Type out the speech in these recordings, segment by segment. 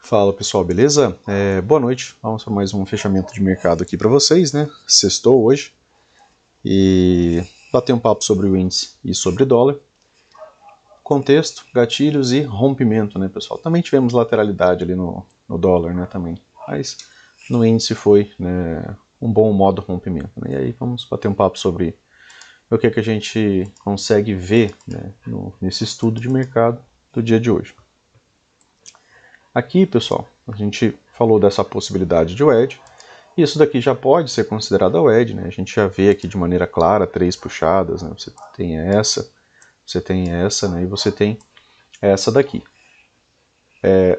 Fala pessoal, beleza? Boa noite, vamos para mais um fechamento de mercado aqui para vocês, né? Sextou hoje e bater um papo sobre o índice e sobre dólar. Contexto, gatilhos e rompimento, né pessoal? Também tivemos lateralidade ali no dólar, né, também. Mas no índice foi, né, um bom modo rompimento, né? E aí vamos bater um papo sobre o que a gente consegue ver, né, nesse estudo de mercado do dia de hoje. Aqui, pessoal, a gente falou dessa possibilidade de wedge. Isso daqui já pode ser considerado a wedge, né? A gente já vê aqui de maneira clara 3 puxadas, né? Você tem essa, né? E você tem essa daqui.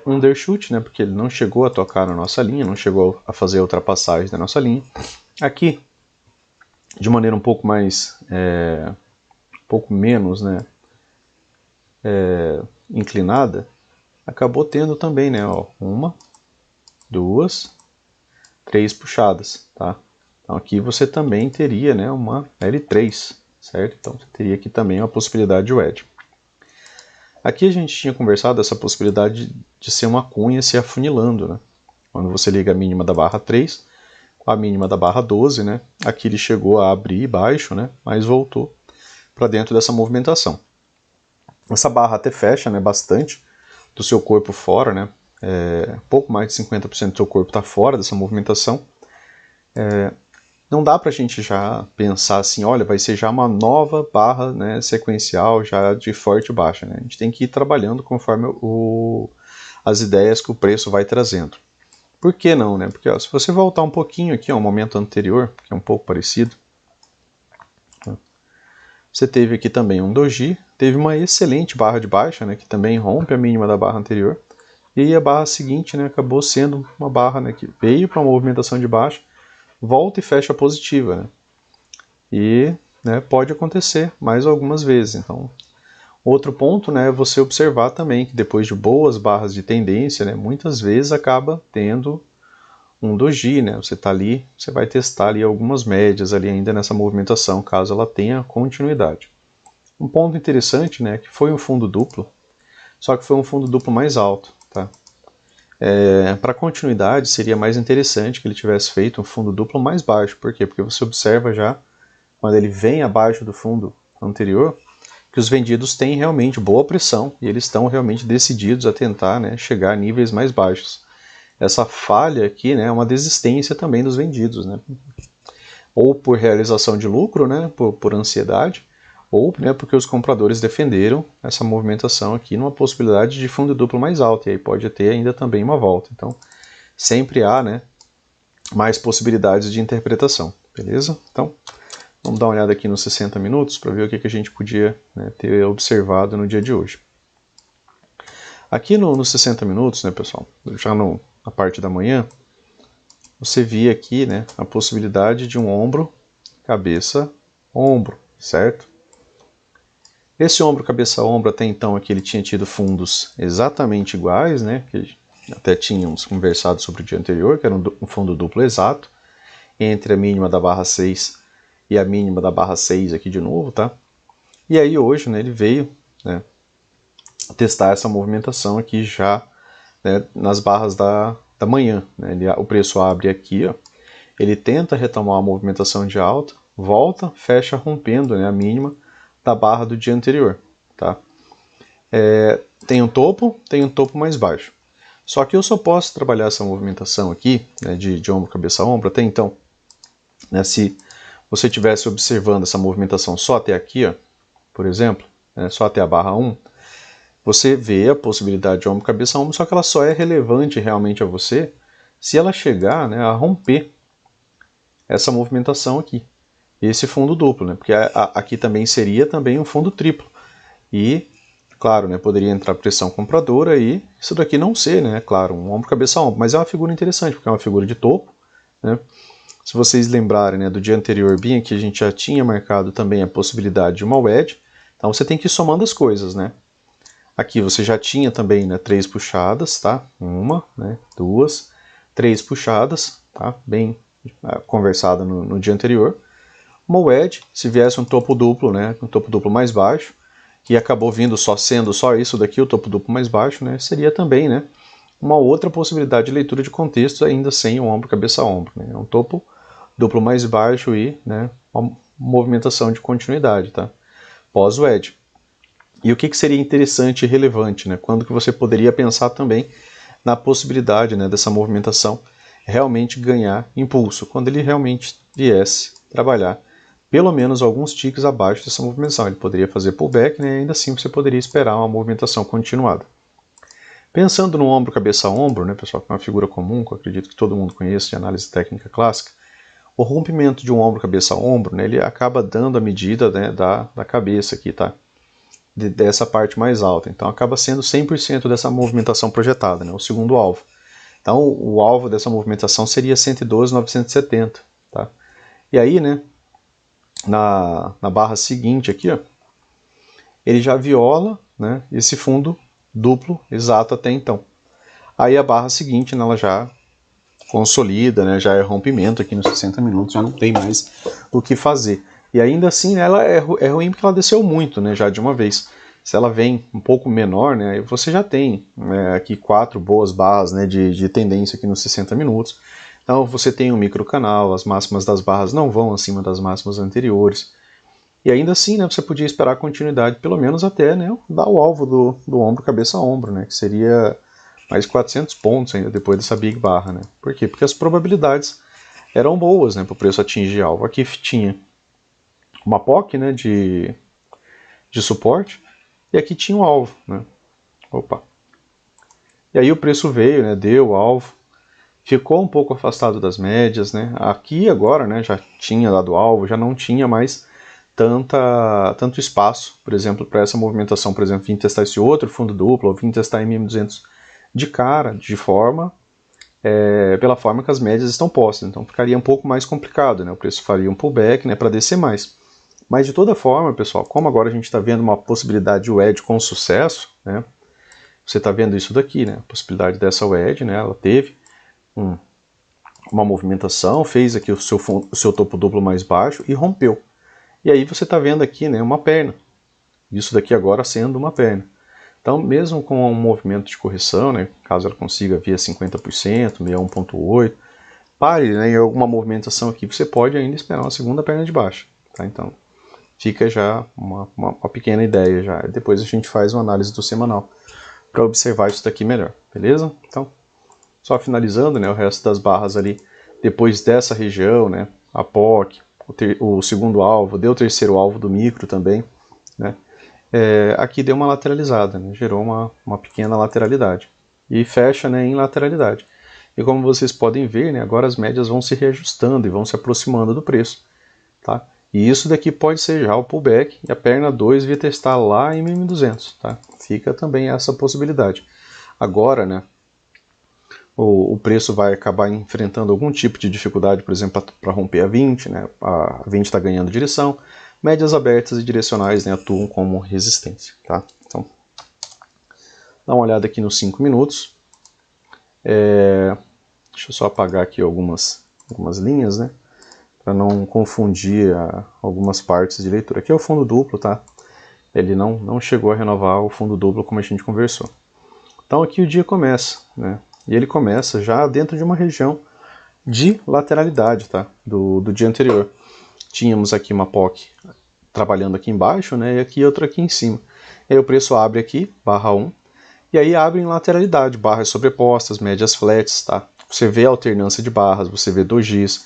Undershoot, né? Porque ele não chegou a tocar na nossa linha, não chegou a fazer a ultrapassagem da nossa linha. Aqui, de maneira um pouco mais, um pouco menos, né? Inclinada, acabou tendo também, né? Ó, 1, 2, 3 puxadas, tá? Então aqui você também teria, né, uma L3, certo? Então você teria aqui também uma possibilidade de wedge. Aqui a gente tinha conversado essa possibilidade de ser uma cunha se afunilando, né? Quando você liga a mínima da barra 3 com a mínima da barra 12, né? Aqui ele chegou a abrir baixo, né? Mas voltou para dentro dessa movimentação. Essa barra até fecha, né, bastante do seu corpo fora, né? Pouco mais de 50% do seu corpo está fora dessa movimentação. Não dá para a gente já pensar assim, olha, vai ser já uma nova barra, né, sequencial, já de forte baixa, né? A gente tem que ir trabalhando conforme as ideias que o preço vai trazendo. Por que não, né? Porque ó, se você voltar um pouquinho aqui ao momento anterior, que é um pouco parecido, você teve aqui também um doji, teve uma excelente barra de baixa, né, que também rompe a mínima da barra anterior, e a barra seguinte, né, acabou sendo uma barra, né, que veio para uma movimentação de baixa, volta e fecha positiva, né? E, né, pode acontecer mais algumas vezes. Então, outro ponto, né, é você observar também que depois de boas barras de tendência, né, muitas vezes acaba tendo um doji, né? Você está ali, você vai testar ali algumas médias ali ainda nessa movimentação, caso ela tenha continuidade. Um ponto interessante, né, que foi um fundo duplo, só que foi um fundo duplo mais alto, tá? Para continuidade, seria mais interessante que ele tivesse feito um fundo duplo mais baixo. Por quê? Porque você observa já, quando ele vem abaixo do fundo anterior, que os vendidos têm realmente boa pressão e eles estão realmente decididos a tentar, né, chegar a níveis mais baixos. Essa falha aqui, né, é uma desistência também dos vendidos, né? Ou por realização de lucro, né, por ansiedade, ou, né, porque os compradores defenderam essa movimentação aqui numa possibilidade de fundo duplo mais alto, e aí pode ter ainda também uma volta. Então, sempre há, né, mais possibilidades de interpretação, beleza? Então, vamos dar uma olhada aqui nos 60 minutos para ver o que a gente podia, né, ter observado no dia de hoje. Aqui nos 60 minutos, né, pessoal, já na parte da manhã, você via aqui, né, a possibilidade de um ombro, cabeça, ombro, certo? Esse ombro, cabeça, ombro, até então aqui ele tinha tido fundos exatamente iguais, né? Que até tínhamos conversado sobre o dia anterior, que era um fundo duplo exato, entre a mínima da barra 6 e a mínima da barra 6 aqui de novo, tá? E aí hoje, né, ele veio, né, testar essa movimentação aqui já, né, nas barras da manhã, né? O preço abre aqui, ó, ele tenta retomar a movimentação de alta, volta, fecha rompendo, né, a mínima da barra do dia anterior, tá? Tem um topo mais baixo. Só que eu só posso trabalhar essa movimentação aqui, né, de ombro, cabeça, ombro, até então, né, se você estivesse observando essa movimentação só até aqui, ó, por exemplo, né, só até a barra 1, você vê a possibilidade de ombro, cabeça, ombro, só que ela só é relevante realmente a você se ela chegar, né, a romper essa movimentação aqui. Esse fundo duplo, né? Porque aqui também seria também um fundo triplo. E, claro, né, poderia entrar pressão compradora e isso daqui não ser, né? Claro, um ombro, cabeça, ombro. Mas é uma figura interessante, porque é uma figura de topo, né? Se vocês lembrarem, né, do dia anterior, bem aqui a gente já tinha marcado também a possibilidade de uma wedge. Então você tem que ir somando as coisas, né? Aqui você já tinha também, né, 3 puxadas, tá? 1, né, 2, 3 puxadas, tá? Bem conversado no dia anterior. Uma wedge, se viesse um topo duplo, né, um topo duplo mais baixo, que acabou vindo sendo só isso daqui, o topo duplo mais baixo, né, seria também, né, uma outra possibilidade de leitura de contexto ainda sem o ombro, cabeça a ombro, né? É um topo duplo mais baixo e, né, uma movimentação de continuidade, tá? Pós o edge. E o que seria interessante e relevante, né? Quando que você poderia pensar também na possibilidade, né, dessa movimentação realmente ganhar impulso, quando ele realmente viesse trabalhar pelo menos alguns ticks abaixo dessa movimentação. Ele poderia fazer pullback, né, e ainda assim você poderia esperar uma movimentação continuada. Pensando no ombro, cabeça a ombro, né, pessoal, que é uma figura comum, que eu acredito que todo mundo conhece de análise técnica clássica, o rompimento de um ombro, cabeça a ombro, né, ele acaba dando a medida, né, da cabeça aqui, tá? Dessa parte mais alta. Então acaba sendo 100% dessa movimentação projetada, né, o segundo alvo. Então o alvo dessa movimentação seria 112,970, tá? E aí, né, na barra seguinte aqui, ó, ele já viola, né, esse fundo duplo exato até então. Aí a barra seguinte, né, ela já consolida, né, já é rompimento aqui nos 60 minutos, já não tem mais o que fazer. E ainda assim ela é ruim porque ela desceu muito, né, já de uma vez. Se ela vem um pouco menor, né, você já tem aqui 4 boas barras, né, de tendência aqui nos 60 minutos. Então você tem um microcanal, as máximas das barras não vão acima das máximas anteriores. E ainda assim, né, você podia esperar a continuidade, pelo menos até, né, dar o alvo do ombro, cabeça a ombro, né, que seria mais 400 pontos ainda depois dessa big barra, né. Por quê? Porque as probabilidades eram boas, né, para o preço atingir alvo. Aqui tinha uma POC, né, de suporte, e aqui tinha um alvo, né. Opa. E aí o preço veio, né, deu o alvo, ficou um pouco afastado das médias, né. Aqui agora, né, já tinha dado alvo, já não tinha mais tanto espaço, por exemplo, para essa movimentação, por exemplo, vim testar esse outro fundo duplo, ou vim testar MM200 de cara, pela forma que as médias estão postas, então ficaria um pouco mais complicado, né? O preço faria um pullback, né, para descer mais. Mas de toda forma, pessoal, como agora a gente está vendo uma possibilidade de wedge com sucesso, né? Você está vendo isso daqui, né? A possibilidade dessa wedge, né? Ela teve uma movimentação, fez aqui o seu topo duplo mais baixo e rompeu. E aí você está vendo aqui, né, uma perna. Isso daqui agora sendo uma perna. Então, mesmo com um movimento de correção, né, caso ela consiga via 50%, 61,8%, pare, né, em alguma movimentação aqui, você pode ainda esperar uma segunda perna de baixo. Tá? Então, fica já uma pequena ideia. Já. Depois a gente faz uma análise do semanal para observar isso daqui melhor. Beleza? Então, só finalizando, né, o resto das barras ali, depois dessa região, né, a POC, o segundo alvo, deu o terceiro alvo do micro também, né? Aqui deu uma lateralizada, né? Gerou uma pequena lateralidade e fecha, né, em lateralidade. E como vocês podem ver, né, agora as médias vão se reajustando e vão se aproximando do preço, tá? E isso daqui pode ser já o pullback e a perna 2 via testar lá em 1200, tá? Fica também essa possibilidade. Agora, né, o preço vai acabar enfrentando algum tipo de dificuldade, por exemplo, para romper a 20, né? A 20 está ganhando direção, médias abertas e direcionais, né, atuam como resistência. Tá? Então, dá uma olhada aqui nos 5 minutos. Deixa eu só apagar aqui algumas linhas, né, para não confundir algumas partes de leitura. Aqui é o fundo duplo, tá? Ele não chegou a renovar o fundo duplo como a gente conversou. Então aqui o dia começa, né? E ele começa já dentro de uma região de lateralidade, tá? Do dia anterior. Tínhamos aqui uma POC trabalhando aqui embaixo, né? E aqui outra aqui em cima. E aí o preço abre aqui, barra 1, e aí abre em lateralidade, barras sobrepostas, médias flats, tá? Você vê a alternância de barras, você vê dojis,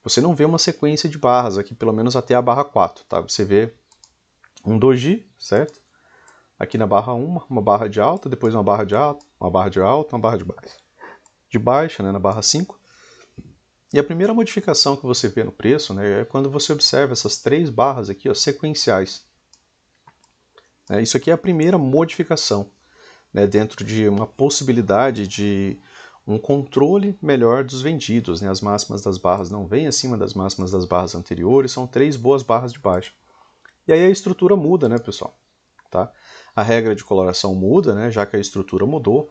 você não vê uma sequência de barras aqui, pelo menos até a barra 4, tá? Você vê um doji, certo? Aqui na barra 1, uma barra de alta, depois uma barra de alta, uma barra de alta, uma barra de baixa, né, na barra 5. E a primeira modificação que você vê no preço, né, é quando você observa essas 3 barras aqui, ó, sequenciais. Isso aqui é a primeira modificação, né, dentro de uma possibilidade de um controle melhor dos vendidos. Né, as máximas das barras não vêm acima das máximas das barras anteriores, são 3 boas barras de baixa. E aí a estrutura muda, né, pessoal? Tá? A regra de coloração muda, né, já que a estrutura mudou.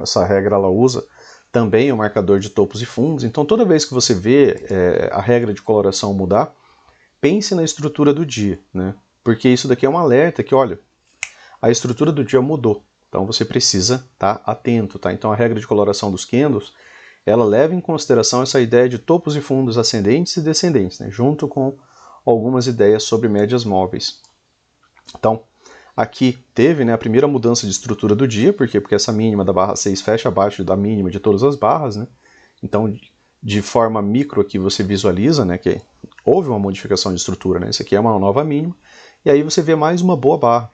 Essa regra ela usa também o marcador de topos e fundos. Então toda vez que você vê a regra de coloração mudar, pense na estrutura do dia, né? Porque isso daqui é um alerta que, olha, a estrutura do dia mudou. Então você precisa estar atento, tá? Então a regra de coloração dos candles, ela leva em consideração essa ideia de topos e fundos ascendentes e descendentes, né? Junto com algumas ideias sobre médias móveis. Então, aqui teve, né, a primeira mudança de estrutura do dia, por quê? Porque essa mínima da barra 6 fecha abaixo da mínima de todas as barras, né? Então, de forma micro aqui você visualiza, né, que houve uma modificação de estrutura, né? Isso aqui é uma nova mínima, e aí você vê mais uma boa barra.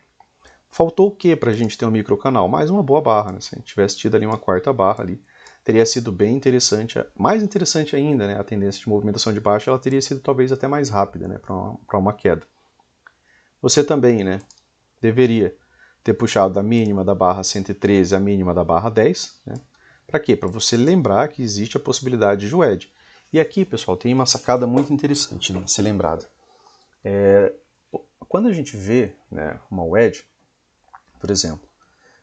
Faltou o que para a gente ter um microcanal? Mais uma boa barra, né? Se a gente tivesse tido ali uma quarta barra ali, teria sido bem interessante, mais interessante ainda, né? A tendência de movimentação de baixa, ela teria sido talvez até mais rápida, né, para uma queda. Você também, né, deveria ter puxado da mínima da barra 113 a mínima da barra 10, né? Para quê? Para você lembrar que existe a possibilidade de wedge. E aqui, pessoal, tem uma sacada muito interessante, né, ser lembrada. Quando a gente vê, né, uma wedge, por exemplo,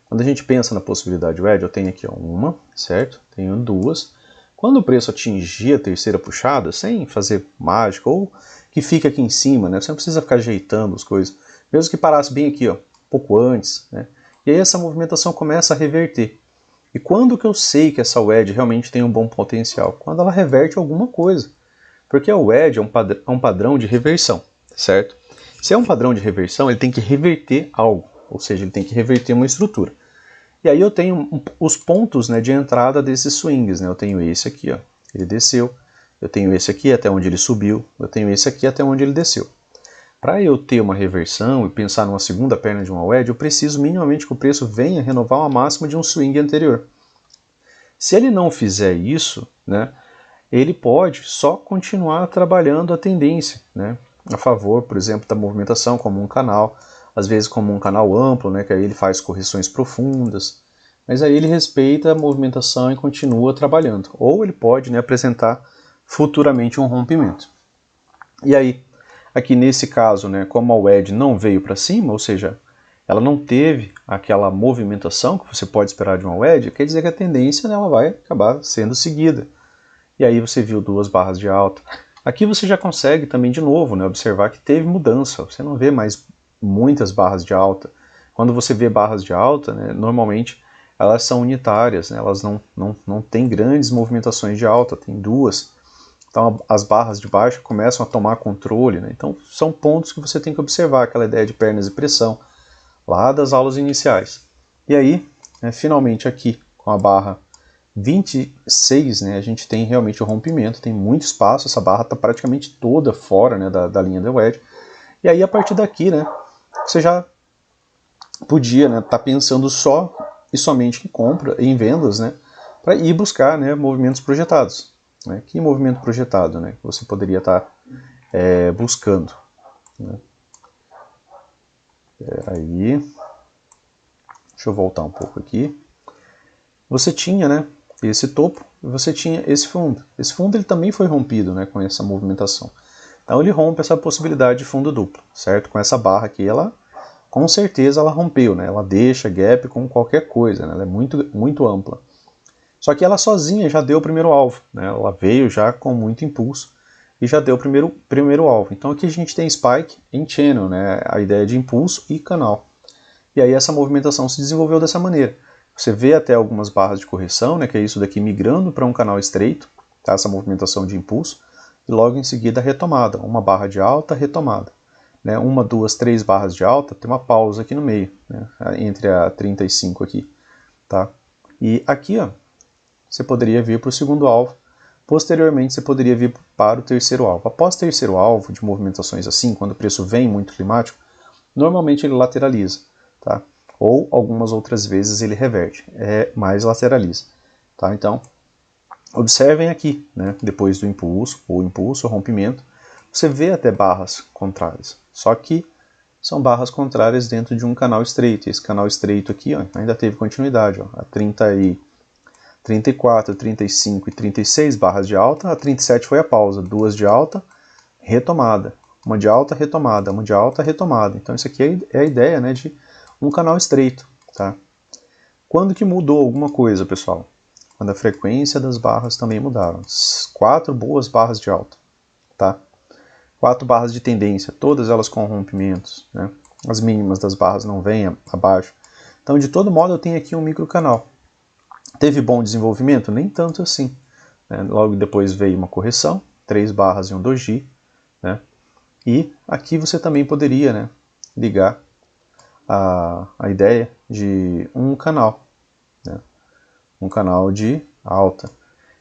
quando a gente pensa na possibilidade de wedge, eu tenho aqui ó, uma, certo? Tenho duas. Quando o preço atingir a terceira puxada, sem fazer mágica, ou que fica aqui em cima, né? Você não precisa ficar ajeitando as coisas. Mesmo que parasse bem aqui, ó, pouco antes, né? E aí essa movimentação começa a reverter. E quando que eu sei que essa wedge realmente tem um bom potencial? Quando ela reverte alguma coisa. Porque a wedge é um padrão de reversão, certo? Se é um padrão de reversão, ele tem que reverter algo. Ou seja, ele tem que reverter uma estrutura. E aí eu tenho os pontos, né, de entrada desses swings, né? Eu tenho esse aqui, ó, ele desceu. Eu tenho esse aqui até onde ele subiu. Eu tenho esse aqui até onde ele desceu. Para eu ter uma reversão e pensar numa segunda perna de uma wedge, eu preciso minimamente que o preço venha renovar uma máxima de um swing anterior. Se ele não fizer isso, né, ele pode só continuar trabalhando a tendência, né, a favor, por exemplo, da movimentação como um canal, às vezes como um canal amplo, né, que aí ele faz correções profundas, mas aí ele respeita a movimentação e continua trabalhando. Ou ele pode, né, apresentar futuramente um rompimento. E aí, aqui nesse caso, né, como a wedge não veio para cima, ou seja, ela não teve aquela movimentação que você pode esperar de uma wedge, quer dizer que a tendência, né, ela vai acabar sendo seguida. E aí você viu duas barras de alta. Aqui você já consegue também, de novo, né, observar que teve mudança. Você não vê mais muitas barras de alta. Quando você vê barras de alta, né, normalmente elas são unitárias, né, elas não têm grandes movimentações de alta, tem duas. Então as barras de baixo começam a tomar controle, né? Então são pontos que você tem que observar, aquela ideia de pernas e pressão, lá das aulas iniciais. E aí, né, finalmente aqui, com a barra 26, né, a gente tem realmente o rompimento, tem muito espaço, essa barra está praticamente toda fora, né, da linha da wedge. E aí a partir daqui, né, você já podia, né, tá pensando só e somente em compra, em vendas, né, para ir buscar, né, movimentos projetados. Né? Que movimento projetado, né, que você poderia estar buscando? Né? Aí, deixa eu voltar um pouco aqui. Você tinha, né, esse topo, e você tinha esse fundo. Esse fundo ele também foi rompido, né, com essa movimentação. Então ele rompe essa possibilidade de fundo duplo, certo? Com essa barra aqui, ela com certeza ela rompeu, né? Ela deixa gap com qualquer coisa, né? Ela é muito ampla. Só que ela sozinha já deu o primeiro alvo, né? Ela veio já com muito impulso e já deu o primeiro alvo. Então aqui a gente tem spike em channel, né? A ideia de impulso e canal. E aí essa movimentação se desenvolveu dessa maneira. Você vê até algumas barras de correção, né? Que é isso daqui migrando para um canal estreito, tá? Essa movimentação de impulso. E logo em seguida a retomada, uma barra de alta, retomada. Né? Uma, duas, três barras de alta, tem uma pausa aqui no meio, né? Entre a 35 aqui. Tá? E aqui, ó, você poderia vir para o segundo alvo. Posteriormente, você poderia vir para o terceiro alvo. Após o terceiro alvo de movimentações assim, quando o preço vem muito climático, normalmente ele lateraliza. Tá? Ou algumas outras vezes ele reverte, mais lateraliza. Tá? Então, observem aqui, né? Depois do impulso, ou impulso, ou rompimento, você vê até barras contrárias. Só que são barras contrárias dentro de um canal estreito. Esse canal estreito aqui, ó, ainda teve continuidade. Ó, a 34, 35 e 36 barras de alta, a 37 foi a pausa. Duas de alta, retomada. Uma de alta, retomada. Uma de alta, retomada. Então isso aqui é a ideia, né, de um canal estreito. Tá? Quando que mudou alguma coisa, pessoal? Quando a frequência das barras também mudaram. 4 boas barras de alta. Tá? 4 barras de tendência, todas elas com rompimentos. Né? As mínimas das barras não vêm abaixo Então, de todo modo, eu tenho aqui um microcanal. Teve bom desenvolvimento? Nem tanto assim. Né? Logo depois veio uma correção, 3 barras e um doji. Né? E aqui você também poderia, né, ligar a ideia de um canal. Né? Um canal de alta.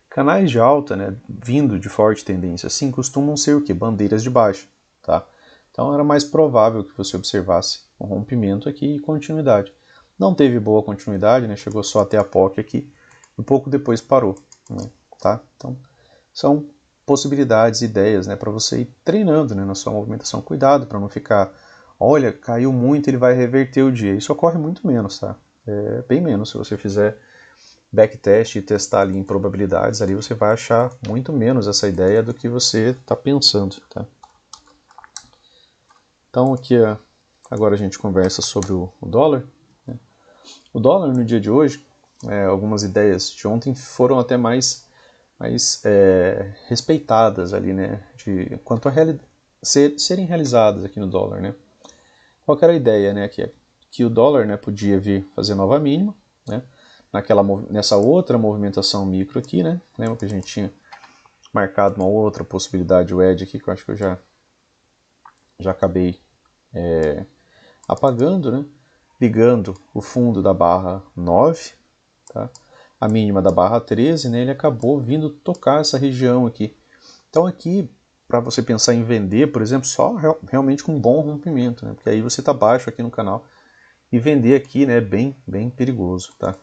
Canais de alta, né, vindo de forte tendência assim, costumam ser o quê? Bandeiras de baixa. Tá? Então era mais provável que você observasse um rompimento aqui e continuidade. Não teve boa continuidade, né? Chegou só até a POC aqui e pouco depois parou. Né? Tá? Então são possibilidades, ideias, né, para você ir treinando, né, na sua movimentação. Cuidado para não ficar, olha, caiu muito, ele vai reverter o dia. Isso ocorre muito menos, tá? Bem menos. Se você fizer backtest e testar ali em probabilidades, ali você vai achar muito menos essa ideia do que você está pensando, tá? Então aqui agora a gente conversa sobre o dólar. Né? O dólar no dia de hoje, algumas ideias de ontem foram até mais respeitadas ali, né? Quanto a serem realizadas aqui no dólar, né? Qual que era a ideia, né? Que o dólar, né, podia vir fazer nova mínima, né? Nessa outra movimentação micro aqui, né? Lembra que a gente tinha marcado uma outra possibilidade, o edge aqui, que eu acho que eu já acabei apagando, né? Ligando o fundo da barra 9, tá? A mínima da barra 13, né? Ele acabou vindo tocar essa região aqui. Então aqui, para você pensar em vender, por exemplo, só realmente com um bom rompimento, né? Porque aí você está baixo aqui no canal e vender aqui, né, é bem perigoso, tá?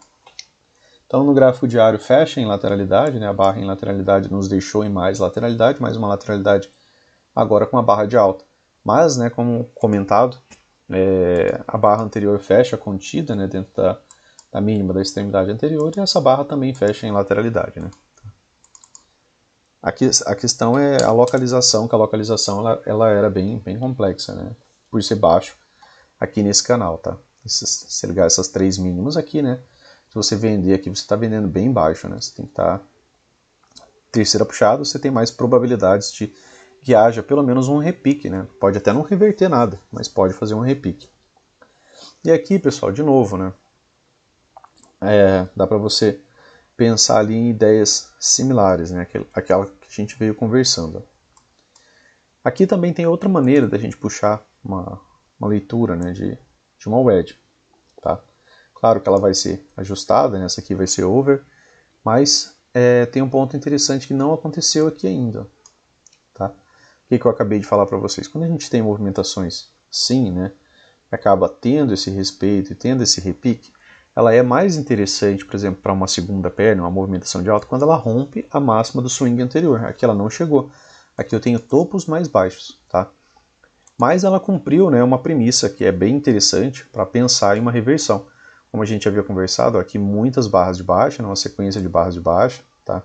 Então no gráfico diário fecha em lateralidade, né? A barra em lateralidade nos deixou em mais lateralidade, mais uma lateralidade agora com a barra de alta. Mas, né, como comentado, a barra anterior fecha contida, né, dentro da mínima da extremidade anterior, e essa barra também fecha em lateralidade, né? A questão é a localização, que a localização ela era bem complexa, né? Por ser baixo aqui nesse canal, tá? Se ligar essas 3 mínimas aqui, né? Se você vender aqui, você está vendendo bem baixo, né? Você tem que estar terceira puxada, você tem mais probabilidades de que haja pelo menos um repique, né? Pode até não reverter nada, mas pode fazer um repique. E aqui, pessoal, de novo, né? Dá para você pensar ali em ideias similares, né? Aquela que a gente veio conversando. Aqui também tem outra maneira da gente puxar uma leitura, né, de uma wedge, tá? Claro que ela vai ser ajustada, né? Essa aqui vai ser over, mas tem um ponto interessante que não aconteceu aqui ainda, tá? O que eu acabei de falar para vocês? Quando a gente tem movimentações sim, né, acaba tendo esse respeito e tendo esse repique, ela é mais interessante, por exemplo, para uma segunda perna, uma movimentação de alta, quando ela rompe a máxima do swing anterior. Aqui ela não chegou. Aqui eu tenho topos mais baixos, tá? Mas ela cumpriu, né, uma premissa que é bem interessante para pensar em uma reversão. Como a gente havia conversado, aqui muitas barras de baixa, uma sequência de barras de baixa, tá?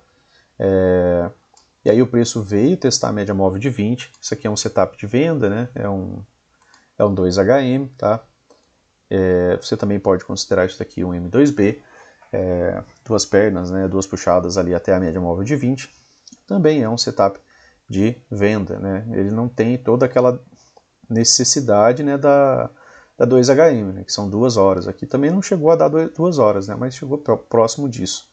E aí o preço veio testar a média móvel de 20. Isso aqui é um setup de venda, né? É um 2HM, tá? Você também pode considerar isso daqui um M2B, duas pernas, né, duas puxadas ali até a média móvel de 20, também é um setup de venda, né? Ele não tem toda aquela necessidade, né, da 2HM, né, que são 2 horas. Aqui também não chegou a dar 2 horas, né, mas chegou próximo disso.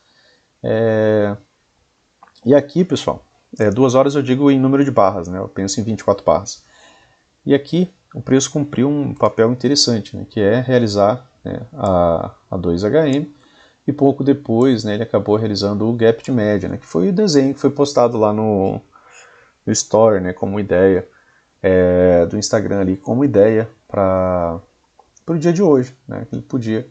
E aqui, pessoal, 2 horas eu digo em número de barras, né, eu penso em 24 barras. E aqui o preço cumpriu um papel interessante, né, que é realizar, né, a 2HM, e pouco depois, né, ele acabou realizando o gap de média, né, que foi o desenho que foi postado lá no Story, né, como ideia do Instagram ali, como ideia para o dia de hoje, né, que ele podia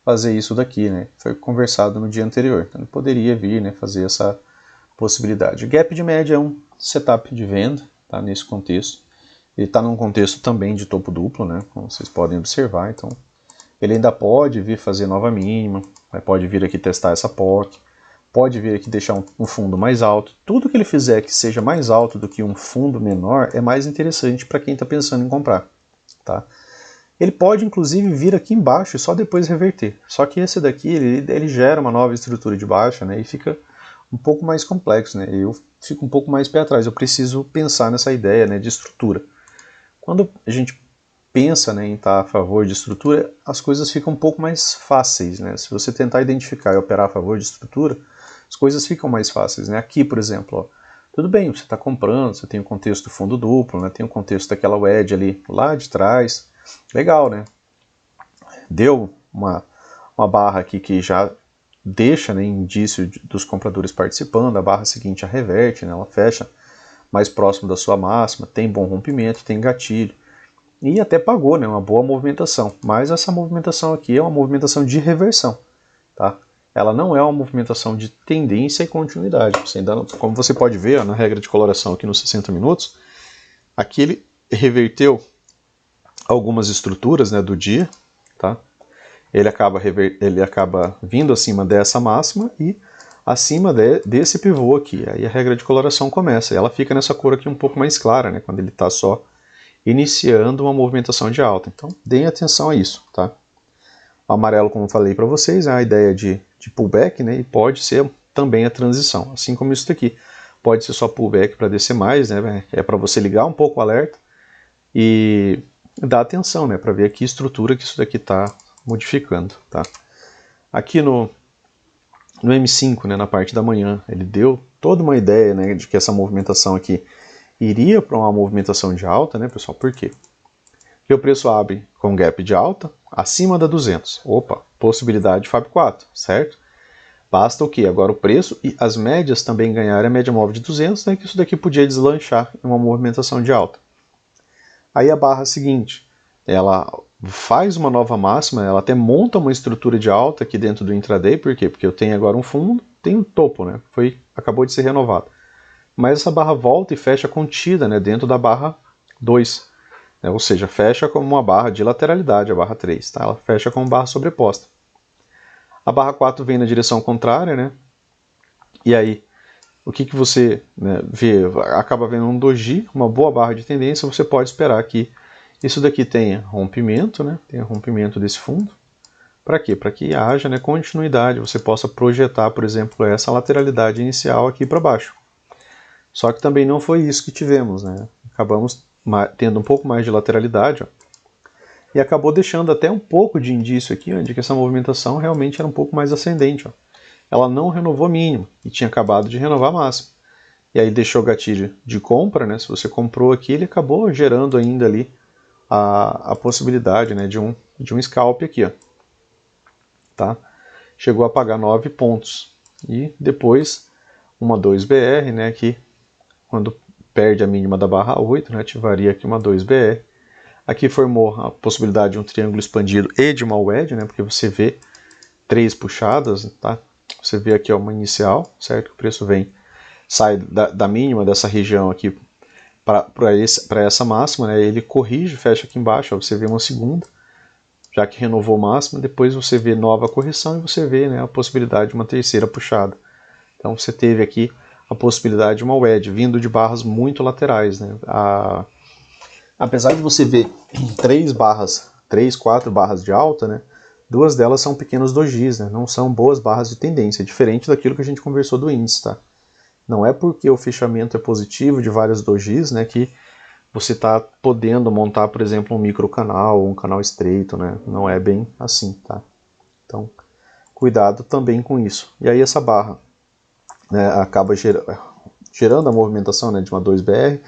fazer isso daqui, né, foi conversado no dia anterior, então ele poderia vir, né, fazer essa possibilidade. Gap de média é um setup de venda, tá, nesse contexto. Ele está num contexto também de topo duplo, né, como vocês podem observar, então ele ainda pode vir fazer nova mínima, pode vir aqui testar essa POC, pode vir aqui deixar um fundo mais alto. Tudo que ele fizer que seja mais alto do que um fundo menor é mais interessante para quem está pensando em comprar, tá? Ele pode inclusive vir aqui embaixo e só depois reverter, só que esse daqui ele gera uma nova estrutura de baixa, né, e fica um pouco mais complexo, né, eu fico um pouco mais pé atrás, eu preciso pensar nessa ideia, né, de estrutura. Quando a gente pensa, né, em estar a favor de estrutura, as coisas ficam um pouco mais fáceis, né? Se você tentar identificar e operar a favor de estrutura, as coisas ficam mais fáceis, né? Aqui, por exemplo, ó, tudo bem, você está comprando, você tem o contexto do fundo duplo, né? Tem o contexto daquela wedge ali lá de trás, legal, né? Deu uma barra aqui que já deixa, né, indício dos compradores participando, a barra seguinte a reverte, né? Ela fecha mais próximo da sua máxima, tem bom rompimento, tem gatilho. E até pagou, né, uma boa movimentação, mas essa movimentação aqui é uma movimentação de reversão, tá? Ela não é uma movimentação de tendência e continuidade. Você ainda não, como você pode ver, ó, na regra de coloração aqui nos 60 minutos, aqui ele reverteu algumas estruturas, né, do dia, tá? Ele acaba vindo acima dessa máxima e acima desse pivô aqui. Aí a regra de coloração começa. Ela fica nessa cor aqui um pouco mais clara, né, quando ele está só iniciando uma movimentação de alta. Então, deem atenção a isso, tá? O amarelo, como eu falei para vocês, é a ideia de pullback, né? E pode ser também a transição, assim como isso daqui. Pode ser só pullback para descer mais, né? É para você ligar um pouco o alerta e dar atenção, né? Para ver que estrutura que isso daqui está modificando, tá? Aqui no M5, né? Na parte da manhã, ele deu toda uma ideia, né? De que essa movimentação aqui iria para uma movimentação de alta, né, pessoal? Por quê? Porque o preço abre com gap de alta acima da 200. Opa, possibilidade de Fab 4, certo? Basta o quê? Agora o preço e as médias também ganharem a média móvel de 200, né, que isso daqui podia deslanchar em uma movimentação de alta. Aí a barra seguinte, ela faz uma nova máxima, ela até monta uma estrutura de alta aqui dentro do intraday, por quê? Porque eu tenho agora um fundo, tenho um topo, né? Acabou de ser renovado. Mas essa barra volta e fecha contida, né, dentro da barra 2, né, ou seja, fecha como uma barra de lateralidade, a barra 3, tá? Ela fecha como barra sobreposta. A barra 4 vem na direção contrária, né, e aí o que você, né, vê, acaba vendo um doji, uma boa barra de tendência, você pode esperar que isso daqui tenha rompimento, né, tenha rompimento desse fundo. Para quê? Para que haja, né, continuidade, você possa projetar, por exemplo, essa lateralidade inicial aqui para baixo. Só que também não foi isso que tivemos, né? Acabamos tendo um pouco mais de lateralidade, ó, e acabou deixando até um pouco de indício aqui, ó, de que essa movimentação realmente era um pouco mais ascendente. Ó. Ela não renovou mínimo e tinha acabado de renovar máximo. E aí deixou o gatilho de compra, né? Se você comprou aqui, ele acabou gerando ainda ali a possibilidade, né, de um scalp aqui, ó. Tá? Chegou a pagar 9 pontos. E depois uma 2BR, né, aqui quando perde a mínima da barra 8, né, ativaria aqui uma 2BR. Aqui formou a possibilidade de um triângulo expandido e de uma wedge, né, porque você vê 3 puxadas, tá? Você vê aqui ó, uma inicial, certo? O preço sai da mínima dessa região aqui para essa máxima, né? Ele corrige, fecha aqui embaixo, ó, você vê uma segunda, já que renovou máxima, depois você vê nova correção e você vê, né, a possibilidade de uma terceira puxada. Então você teve aqui a possibilidade de uma wedge vindo de barras muito laterais, né? Apesar de você ver 3, 4 barras de alta, né? 2 delas são pequenos dojis, né? Não são boas barras de tendência, diferente daquilo que a gente conversou do índice, tá? Não é porque o fechamento é positivo de vários dojis, né, que você está podendo montar, por exemplo, um microcanal ou um canal estreito, né? Não é bem assim, tá? Então, cuidado também com isso. E aí essa barra, né, acaba gerando a movimentação, né, de uma 2BR,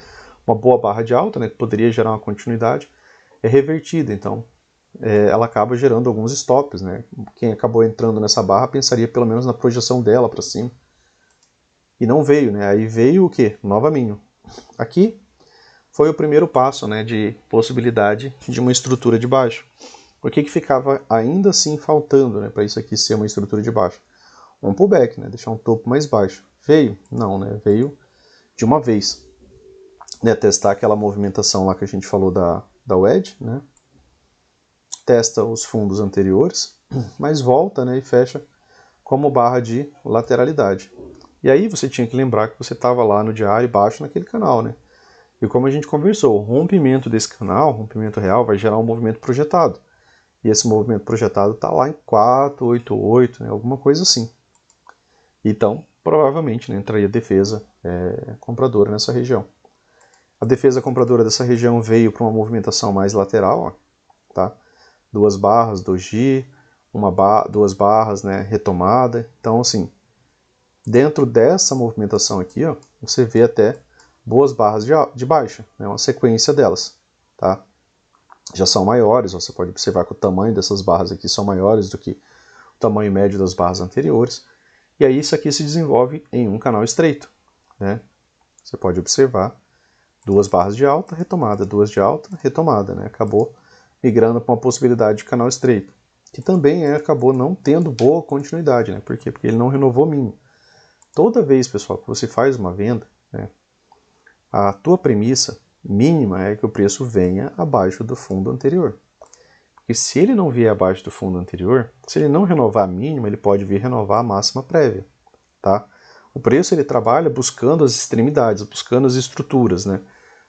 uma boa barra de alta, né, que poderia gerar uma continuidade, é revertida, então ela acaba gerando alguns stops, né? Quem acabou entrando nessa barra pensaria pelo menos na projeção dela para cima, e não veio, né? Aí veio o que? Nova mínima. Aqui foi o primeiro passo, né, de possibilidade de uma estrutura de baixo. Por que ficava ainda assim faltando, né, para isso aqui ser uma estrutura de baixo? Um pullback, né, deixar um topo mais baixo. Veio? Não, né, veio de uma vez. Né, testar aquela movimentação lá que a gente falou da wedge, né, testa os fundos anteriores, mas volta, né, e fecha como barra de lateralidade. E aí você tinha que lembrar que você estava lá no diário baixo naquele canal, né? E como a gente conversou, o rompimento desse canal, o rompimento real, vai gerar um movimento projetado. E esse movimento projetado está lá em 488, né, alguma coisa assim. Então, provavelmente, né, entraria defesa compradora nessa região. A defesa compradora dessa região veio para uma movimentação mais lateral, ó, tá? 2 barras, doji, duas barras, né, retomada. Então, assim, dentro dessa movimentação aqui, ó, você vê até boas barras de baixa, né, uma sequência delas, tá? Já são maiores, você pode observar que o tamanho dessas barras aqui são maiores do que o tamanho médio das barras anteriores. E aí isso aqui se desenvolve em um canal estreito, né? Você pode observar 2 barras de alta, retomada, 2 de alta, retomada, né? Acabou migrando para uma possibilidade de canal estreito, que também acabou não tendo boa continuidade, né? Por quê? Porque ele não renovou mínimo. Toda vez, pessoal, que você faz uma venda, né, a tua premissa mínima é que o preço venha abaixo do fundo anterior. Porque se ele não vier abaixo do fundo anterior, se ele não renovar a mínima, ele pode vir renovar a máxima prévia, tá? O preço ele trabalha buscando as extremidades, buscando as estruturas, né?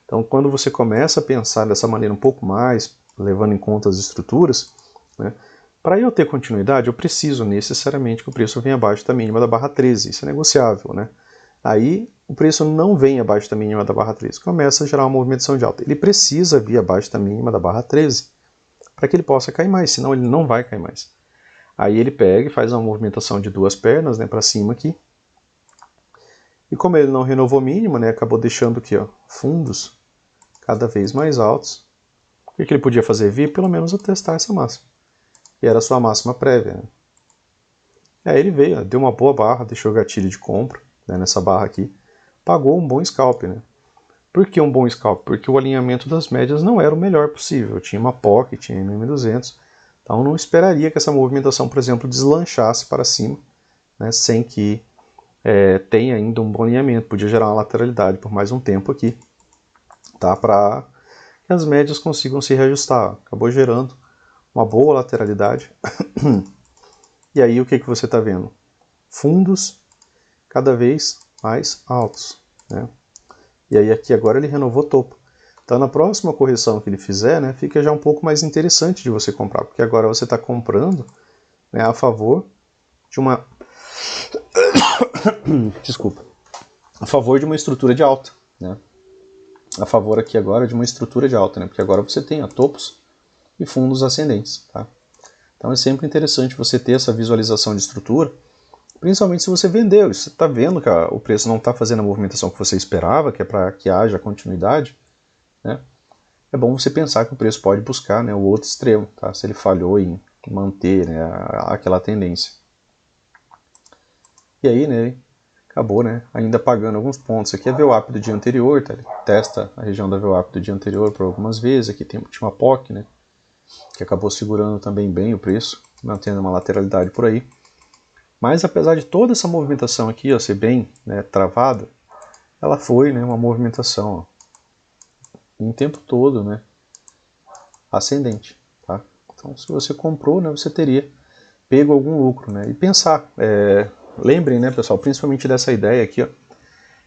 Então, quando você começa a pensar dessa maneira um pouco mais, levando em conta as estruturas, né, para eu ter continuidade, eu preciso necessariamente que o preço venha abaixo da mínima da barra 13. Isso é negociável, né? Aí o preço não vem abaixo da mínima da barra 13, começa a gerar uma movimentação de alta. Ele precisa vir abaixo da mínima da barra 13 para que ele possa cair mais, senão ele não vai cair mais. Aí ele pega e faz uma movimentação de 2 pernas, né, para cima aqui. E como ele não renovou mínima, né, acabou deixando aqui, ó, fundos cada vez mais altos. O que ele podia fazer? Vir pelo menos a testar essa máxima, que era a sua máxima prévia, né? Aí ele veio, ó, deu uma boa barra, deixou o gatilho de compra, né, nessa barra aqui, pagou um bom scalp, né? Por que um bom scalp? Porque o alinhamento das médias não era o melhor possível. Tinha uma POC, tinha MM200, então não esperaria que essa movimentação, por exemplo, deslanchasse para cima, né, sem que tenha ainda um bom alinhamento. Podia gerar uma lateralidade por mais um tempo aqui, tá? Para que as médias consigam se reajustar. Acabou gerando uma boa lateralidade. E aí o que você está vendo? Fundos cada vez mais altos, né? E aí aqui agora ele renovou topo. Então na próxima correção que ele fizer, né, fica já um pouco mais interessante de você comprar, porque agora você está comprando, né, a favor de uma desculpa, a favor de uma estrutura de alta, né? A favor aqui agora de uma estrutura de alta, né? Porque agora você tem topos e fundos ascendentes, tá? Então é sempre interessante você ter essa visualização de estrutura, principalmente se você vendeu. Se você está vendo que o preço não está fazendo a movimentação que você esperava, que é para que haja continuidade, né? É bom você pensar que o preço pode buscar, né, o outro extremo, tá? Se ele falhou em manter, né, aquela tendência. E aí, né, acabou, né, ainda pagando alguns pontos. Aqui é a VWAP do dia anterior, tá? Ele testa a região da VWAP do dia anterior por algumas vezes. Aqui tinha uma POC, né, que acabou segurando também bem o preço, mantendo uma lateralidade por aí. Mas apesar de toda essa movimentação aqui, ó, ser bem, né, travada, ela foi, né, uma movimentação, ó, em tempo todo, né, ascendente, tá? Então se você comprou, né, você teria pego algum lucro, né? E pensar, lembrem, né, pessoal, principalmente dessa ideia aqui, ó,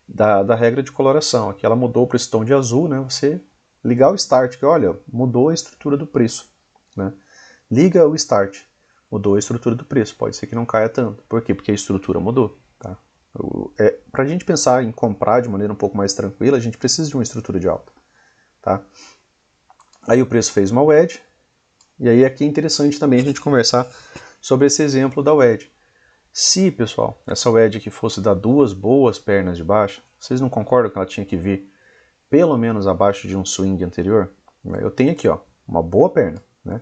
da regra de coloração. Aqui ela mudou para esse tom de azul, né? Você ligar o start, que olha, mudou a estrutura do preço, né? Liga o start, mudou a estrutura do preço. Pode ser que não caia tanto. Por quê? Porque a estrutura mudou, tá? Para a gente pensar em comprar de maneira um pouco mais tranquila, a gente precisa de uma estrutura de alta, tá? Aí o preço fez uma wedge, e aí aqui é interessante também a gente conversar sobre esse exemplo da wedge. Se, pessoal, essa wedge aqui fosse dar 2 boas pernas de baixa, vocês não concordam que ela tinha que vir pelo menos abaixo de um swing anterior? Eu tenho aqui, ó, uma boa perna, né?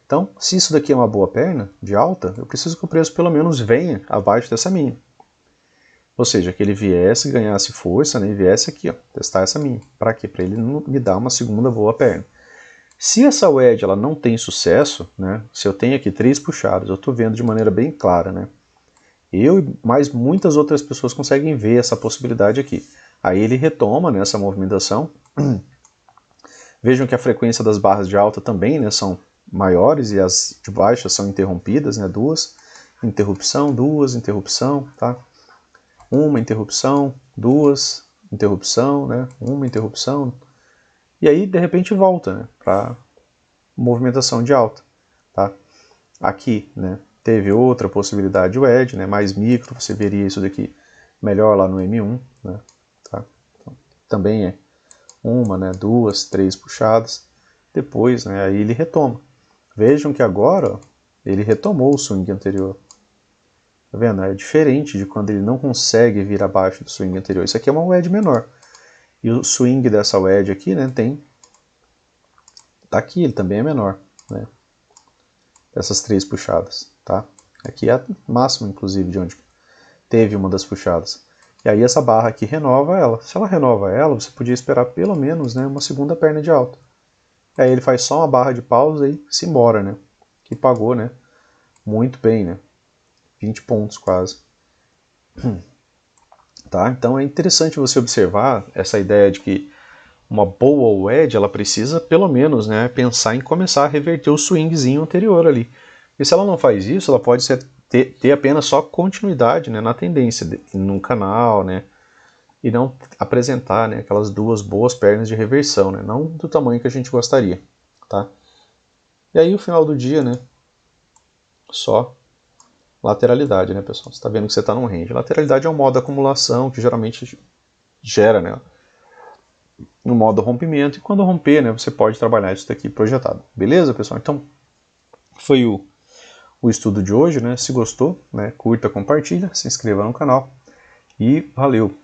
Então, se isso daqui é uma boa perna de alta, eu preciso que o preço pelo menos venha abaixo dessa mínima. Ou seja, que ele viesse, ganhasse força, né, e viesse aqui, ó, testar essa mínima. Para quê? Para ele me dar uma segunda boa perna. Se essa wedge ela não tem sucesso, né, se eu tenho aqui 3 puxados, eu estou vendo de maneira bem clara, né? Eu e mais muitas outras pessoas conseguem ver essa possibilidade aqui. Aí ele retoma, né, essa movimentação. Vejam que a frequência das barras de alta também, né, são maiores e as de baixa são interrompidas, né, 2, interrupção, 2, interrupção, tá? Uma interrupção, 2, interrupção, né, uma interrupção. E aí, de repente, volta, né, para movimentação de alta, tá? Aqui, né, teve outra possibilidade de wedge, né, mais micro, você veria isso daqui melhor lá no M1, né, tá? Então, também é uma, né, duas, três puxadas, depois, né, aí ele retoma. Vejam que agora, ó, ele retomou o swing anterior. Tá vendo? É diferente de quando ele não consegue vir abaixo do swing anterior. Isso aqui é uma wedge menor. E o swing dessa wedge aqui, né, tá aqui, ele também é menor, né? Essas três puxadas, tá? Aqui é a máxima, inclusive, de onde teve uma das puxadas. E aí essa barra aqui renova ela. Se ela renova ela, você podia esperar pelo menos, né, uma segunda perna de alta. E aí ele faz só uma barra de pausa e se embora, né? Que pagou, né? Muito bem, né? 20 pontos quase. Tá? Então é interessante você observar essa ideia de que uma boa wedge, ela precisa pelo menos, né, pensar em começar a reverter o swingzinho anterior ali. E se ela não faz isso, ela pode ter apenas só continuidade, né, na tendência, no canal, né, e não apresentar, né, aquelas duas boas pernas de reversão, né, não do tamanho que a gente gostaria. Tá? E aí o final do dia, né, só lateralidade, né, pessoal? Você está vendo que você está num range. Lateralidade é um modo de acumulação que geralmente gera, né, no modo rompimento, e quando romper, né, você pode trabalhar isso daqui projetado. Beleza, pessoal? Então, foi o estudo de hoje, né? Se gostou, né, curta, compartilha, se inscreva no canal e valeu!